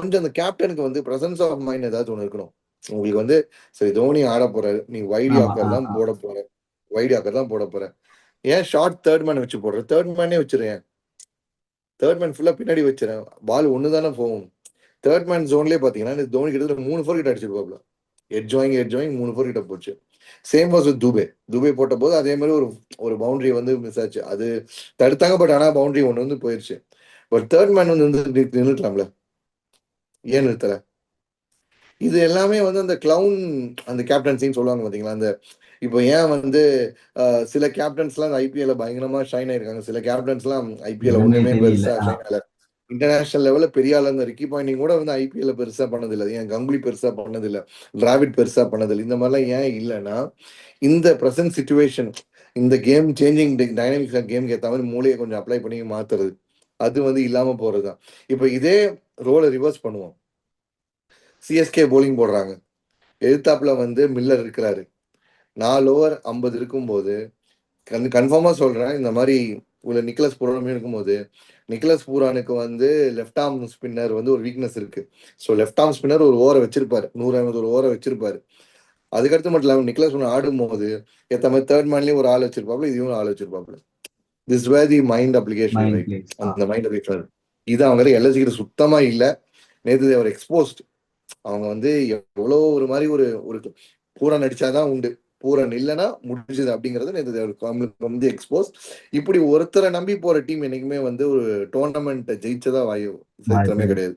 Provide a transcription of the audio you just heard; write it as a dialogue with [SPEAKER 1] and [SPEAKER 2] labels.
[SPEAKER 1] கொஞ்சம் அந்த கேப்டனுக்கு வந்து பிரசன்ஸ் ஆஃப் மைண்ட் ஏதாச்சும் ஒன்று இருக்கணும். உங்களுக்கு வந்து சரி தோனி ஆட போறாரு, நீ வைடி ஆக்கர் தான் போட போற, வைடி ஆக்கர் தான் போட போற, ஏன் ஷார்ட் தேர்ட் மேன் வச்சு போடுற, தேர்ட் மேனே வச்சிருக்கேன், தேர்ட் மேன் ஃபுல்லா பின்னாடி வச்சிருக்கேன், பால் ஒன்று தானே போகும். தேர்ட் மேன் ஜோன்லேயே பார்த்தீங்கன்னா தோனி கிட்ட 3 4 கிட்ட அடிச்சிருப்பாப்ல, ஹெட் ஜாயிங் 3 4 கிட்ட போச்சு. சேம் வாஸ் வித் துபே போட்ட போது அதே மாதிரி ஒரு பவுண்டரி வந்து மிஸ் ஆச்சு, அது தடுத்தாங்க. பட் ஆனால் பவுண்டரி ஒன்று வந்து போயிடுச்சு. பட் தேர்ட் மேன் வந்து நின்றுக்கலாம்ல, ஏன் நிறுத்தல? இது எல்லாமே வந்து அந்த கிளவுன் அந்த கேப்டன்சின்னு சொல்லுவாங்க பாத்தீங்களா. அந்த இப்போ ஏன் வந்து சில கேப்டன்ஸ்லாம் அந்த ஐபிஎல்ல பயங்கரமா ஷைன் ஆயிருக்காங்க, சில கேப்டன்ஸ்லாம் ஐபிஎல்ல ஒண்ணுமே பெருசா ஷைன் ஆகல. இன்டர்நேஷனல் லெவல்ல பெரிய ஆள் அந்த ரிக்கி பாயிண்டிங் கூட வந்து ஐபிஎல்ல பெருசா பண்ணதில்லை, ஏன் கங்குலி பெருசா பண்ணதில்லை, டிராவிட் பெருசா பண்ணதில்லை. இந்த மாதிரிலாம் ஏன் இல்லைன்னா இந்த ப்ரெசன்ட் சிச்சுவேஷன், இந்த கேம் சேஞ்சிங் டைனமிக்ஸ் கேமுக்கு ஏற்ற மாதிரி மூளையை கொஞ்சம் அப்ளை பண்ணி மாத்துறது, அது வந்து இல்லாம போறதுதான். இப்போ இதே ரோலை ரிவர்ஸ் பண்ணுவோம். சிஎஸ்கே போலிங் போடுறாங்க, எதிர்த்தாப்புல வந்து மில்லர் இருக்கிறாரு, 4 ஓவர் 50 இருக்கும்போது கன்ஃபார்மா சொல்றேன், இந்த மாதிரி உள்ள நிக்கலஸ் பூரானுமே இருக்கும்போது நிக்கலஸ் பூரானுக்கு வந்து லெஃப்ட் ஆர்ம் ஸ்பின்னர் வந்து ஒரு வீக்னஸ் இருக்கு. ஸோ லெஃப்ட் ஆர்ம் ஸ்பின்னர் ஒரு ஓவரை வச்சிருப்பாரு, 150 ஓவரை வச்சிருப்பாரு. அதுக்கடுத்து மட்டும் இல்லாமல் நிக்கலஸ் ஒன்று ஆடும் போது ஏற்ற மாதிரி தேர்ட் மேன்லேயும் ஒரு ஆள் வச்சிருப்பாப்ல, இதையும் ஆள் வச்சிருப்பாப்ல. This where the mind application, right? அந்த மைண்ட் அப்ளிகேஷன் இது அவங்க எல்எஸ்சி கிட்ட சுத்தமா இல்லை. நேற்று அவர் எக்ஸ்போஸ்ட். அவங்க வந்து எவ்வளோ ஒரு மாதிரி ஒரு பூரா நடிச்சாதான் உண்டு, பூரன் இல்லைன்னா முடிஞ்சது அப்படிங்கறது வந்து எக்ஸ்போஸ். இப்படி ஒருத்தரை நம்பி போற டீம் என்னைக்குமே வந்து ஒரு டோர்னமெண்ட் ஜெயிச்சதா சரித்திரமே கிடையாது.